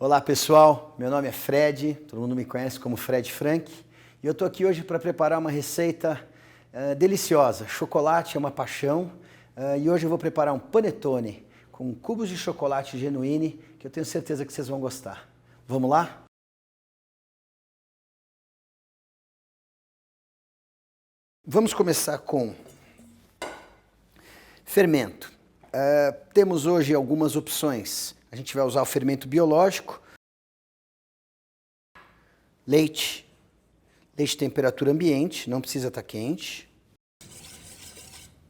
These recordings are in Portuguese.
Olá pessoal, meu nome é Fred, todo mundo me conhece como Fred Frank e eu estou aqui hoje para preparar uma receita deliciosa. Chocolate é uma paixão e hoje eu vou preparar um panetone com cubos de chocolate genuíne que eu tenho certeza que vocês vão gostar. Vamos lá? Vamos começar com fermento. Temos hoje algumas opções. A gente vai usar o fermento biológico, leite temperatura ambiente, não precisa estar quente.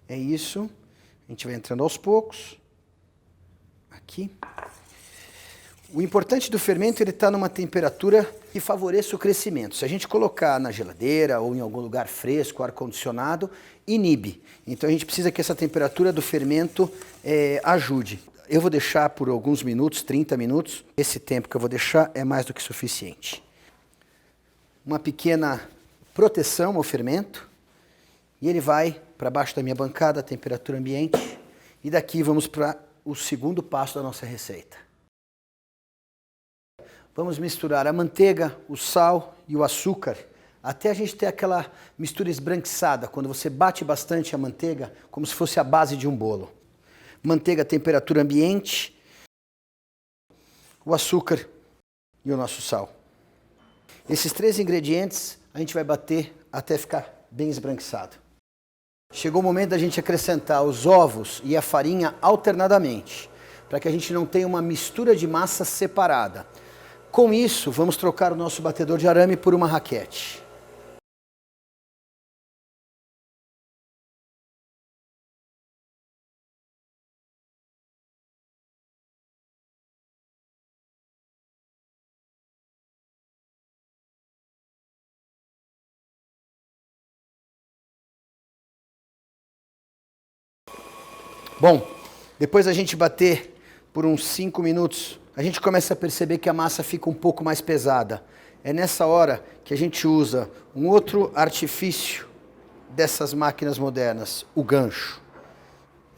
É isso. A gente vai entrando aos poucos. Aqui. O importante do fermento é ele estar numa temperatura que favoreça o crescimento. Se a gente colocar na geladeira ou em algum lugar fresco, ar-condicionado, inibe. Então a gente precisa que essa temperatura do fermento ajude. Eu vou deixar por alguns minutos, 30 minutos. Esse tempo que eu vou deixar é mais do que suficiente. Uma pequena proteção ao fermento. E ele vai para baixo da minha bancada, temperatura ambiente. E daqui vamos para o segundo passo da nossa receita. Vamos misturar a manteiga, o sal e o açúcar, até a gente ter aquela mistura esbranquiçada, quando você bate bastante a manteiga, como se fosse a base de um bolo. Manteiga a temperatura ambiente, o açúcar e o nosso sal. Esses três ingredientes a gente vai bater até ficar bem esbranquiçado. Chegou o momento da gente acrescentar os ovos e a farinha alternadamente, para que a gente não tenha uma mistura de massa separada. Com isso, vamos trocar o nosso batedor de arame por uma raquete. Bom, depois a gente bater por uns 5 minutos, a gente começa a perceber que a massa fica um pouco mais pesada. É nessa hora que a gente usa um outro artifício dessas máquinas modernas, o gancho.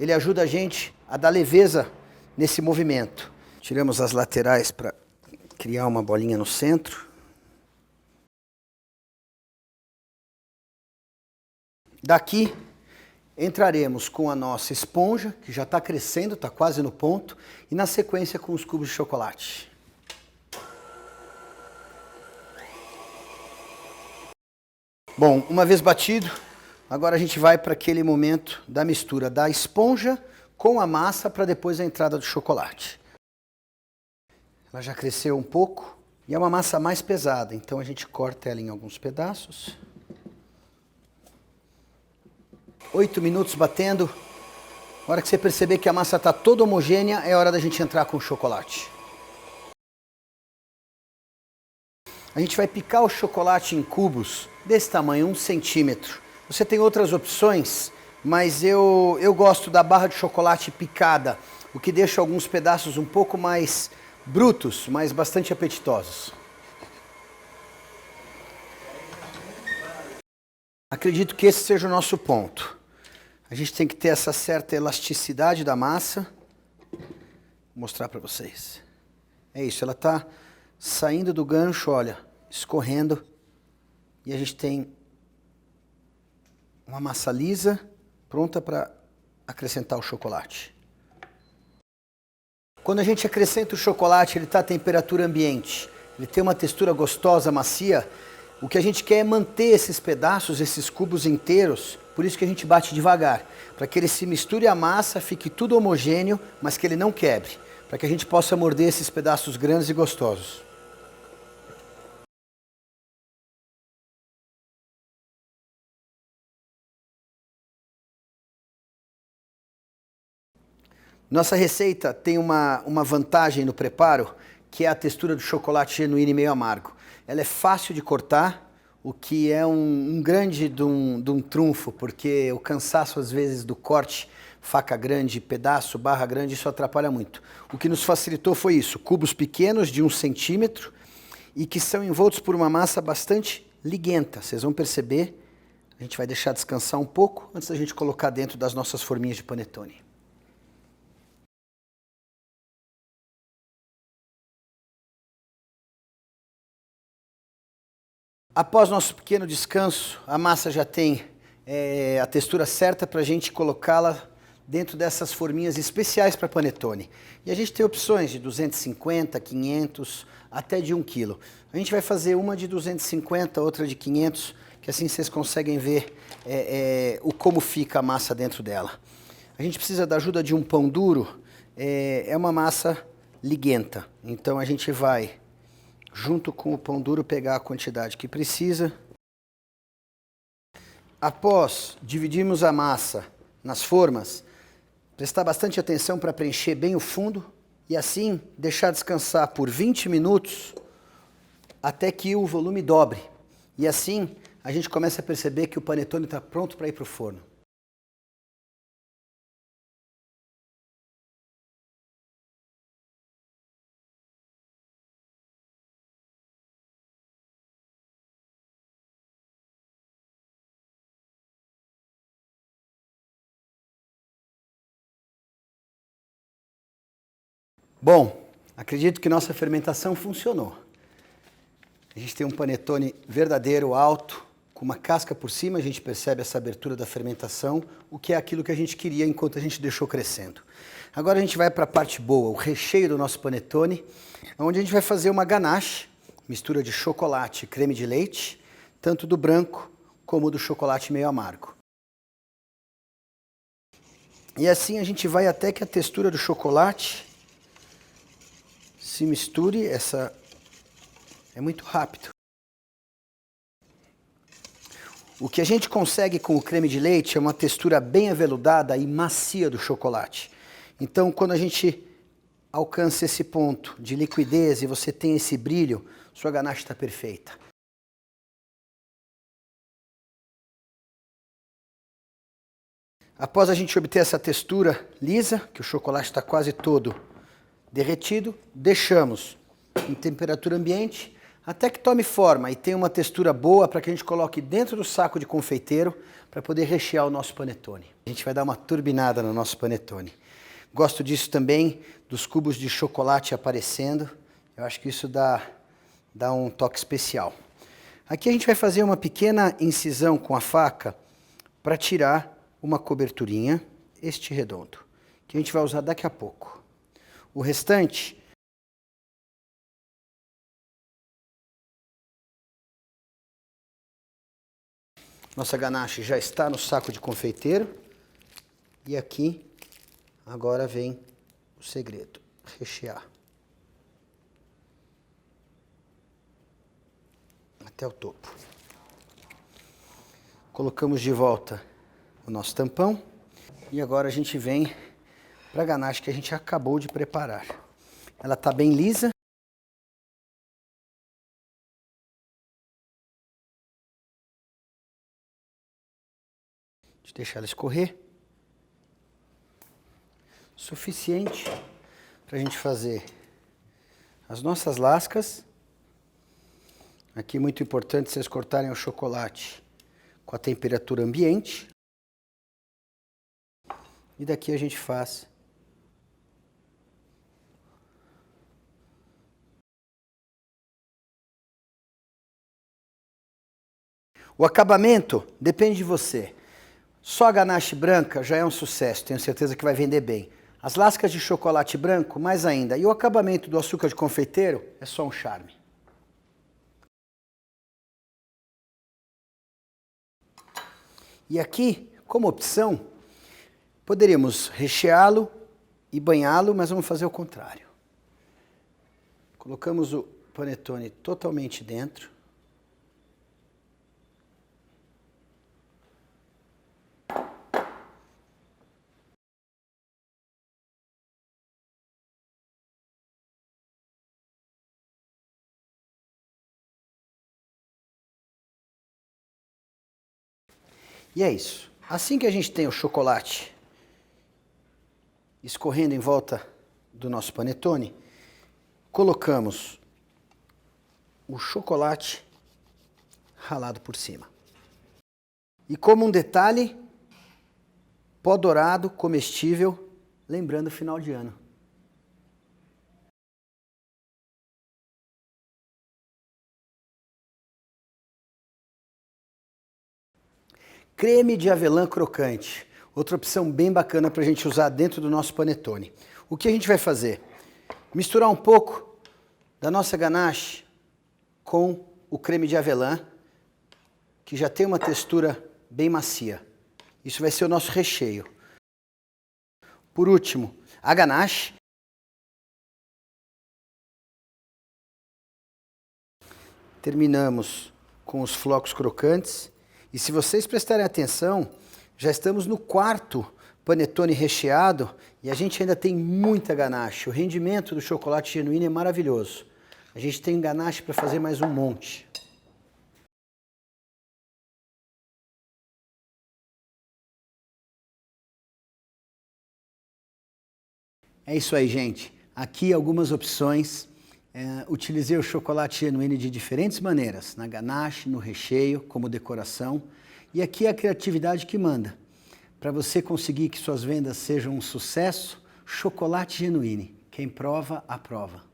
Ele ajuda a gente a dar leveza nesse movimento. Tiramos as laterais para criar uma bolinha no centro. Daqui entraremos com a nossa esponja, que já está crescendo, está quase no ponto, e na sequência com os cubos de chocolate. Bom, uma vez batido, agora a gente vai para aquele momento da mistura da esponja com a massa para depois a entrada do chocolate. Ela já cresceu um pouco e é uma massa mais pesada, então a gente corta ela em alguns pedaços. 8 minutos batendo. Na hora que você perceber que a massa está toda homogênea, é hora da gente entrar com o chocolate. A gente vai picar o chocolate em cubos desse tamanho, 1 centímetro. Você tem outras opções, mas eu gosto da barra de chocolate picada, o que deixa alguns pedaços um pouco mais brutos, mas bastante apetitosos. Acredito que esse seja o nosso ponto. A gente tem que ter essa certa elasticidade da massa. Vou mostrar para vocês. É isso, ela está saindo do gancho, olha, escorrendo. E a gente tem uma massa lisa, pronta para acrescentar o chocolate. Quando a gente acrescenta o chocolate, ele está a temperatura ambiente. Ele tem uma textura gostosa, macia. O que a gente quer é manter esses pedaços, esses cubos inteiros, por isso que a gente bate devagar, para que ele se misture à massa, fique tudo homogêneo, mas que ele não quebre, para que a gente possa morder esses pedaços grandes e gostosos. Nossa receita tem uma vantagem no preparo, que é a textura do chocolate genuíno e meio amargo. Ela é fácil de cortar, o que é um grande de um trunfo, porque o cansaço às vezes do corte, faca grande, pedaço, barra grande, isso atrapalha muito. O que nos facilitou foi isso, cubos pequenos de 1 centímetro e que são envoltos por uma massa bastante liguenta. Vocês vão perceber, a gente vai deixar descansar um pouco antes da gente colocar dentro das nossas forminhas de panetone. Após nosso pequeno descanso, a massa já tem a textura certa para a gente colocá-la dentro dessas forminhas especiais para panetone. E a gente tem opções de 250, 500, até de 1 kg. A gente vai fazer uma de 250, outra de 500, que assim vocês conseguem ver como fica a massa dentro dela. A gente precisa da ajuda de um pão duro, é uma massa liguenta. Então a gente vai, junto com o pão duro, pegar a quantidade que precisa. Após dividirmos a massa nas formas, prestar bastante atenção para preencher bem o fundo e assim deixar descansar por 20 minutos até que o volume dobre. E assim a gente começa a perceber que o panetone está pronto para ir para o forno. Bom, acredito que nossa fermentação funcionou. A gente tem um panetone verdadeiro, alto, com uma casca por cima, a gente percebe essa abertura da fermentação, o que é aquilo que a gente queria enquanto a gente deixou crescendo. Agora a gente vai para a parte boa, o recheio do nosso panetone, onde a gente vai fazer uma ganache, mistura de chocolate e creme de leite, tanto do branco como do chocolate meio amargo. E assim a gente vai até que a textura do chocolate se misture, é muito rápido. O que a gente consegue com o creme de leite é uma textura bem aveludada e macia do chocolate. Então, quando a gente alcança esse ponto de liquidez e você tem esse brilho, sua ganache está perfeita. Após a gente obter essa textura lisa, que o chocolate está quase todo derretido, deixamos em temperatura ambiente até que tome forma e tenha uma textura boa para que a gente coloque dentro do saco de confeiteiro para poder rechear o nosso panetone. A gente vai dar uma turbinada no nosso panetone. Gosto disso também, dos cubos de chocolate aparecendo. Eu acho que isso dá um toque especial. Aqui a gente vai fazer uma pequena incisão com a faca para tirar uma coberturinha, este redondo, que a gente vai usar daqui a pouco. O restante, nossa ganache já está no saco de confeiteiro. E aqui, agora vem o segredo, rechear. Até o topo. Colocamos de volta o nosso tampão. E agora a gente vem para a ganache que a gente acabou de preparar. Ela está bem lisa. Deixa eu deixar ela escorrer. Suficiente para a gente fazer as nossas lascas. Aqui muito importante vocês cortarem o chocolate com a temperatura ambiente. E daqui a gente faz o acabamento depende de você. Só a ganache branca já é um sucesso, tenho certeza que vai vender bem. As lascas de chocolate branco, mais ainda. E o acabamento do açúcar de confeiteiro é só um charme. E aqui, como opção, poderíamos recheá-lo e banhá-lo, mas vamos fazer o contrário. Colocamos o panetone totalmente dentro. E é isso. Assim que a gente tem o chocolate escorrendo em volta do nosso panetone, colocamos o chocolate ralado por cima. E como um detalhe, pó dourado, comestível, lembrando o final de ano. Creme de avelã crocante. Outra opção bem bacana para a gente usar dentro do nosso panetone. O que a gente vai fazer? Misturar um pouco da nossa ganache com o creme de avelã, que já tem uma textura bem macia. Isso vai ser o nosso recheio. Por último, a ganache. Terminamos com os flocos crocantes. E se vocês prestarem atenção, já estamos no quarto panetone recheado e a gente ainda tem muita ganache. O rendimento do chocolate genuíno é maravilhoso. A gente tem ganache para fazer mais um monte. É isso aí, gente. Aqui algumas opções. Utilizei o chocolate genuíno de diferentes maneiras, na ganache, no recheio, como decoração. E aqui é a criatividade que manda. Para você conseguir que suas vendas sejam um sucesso, chocolate genuíno. Quem prova, aprova.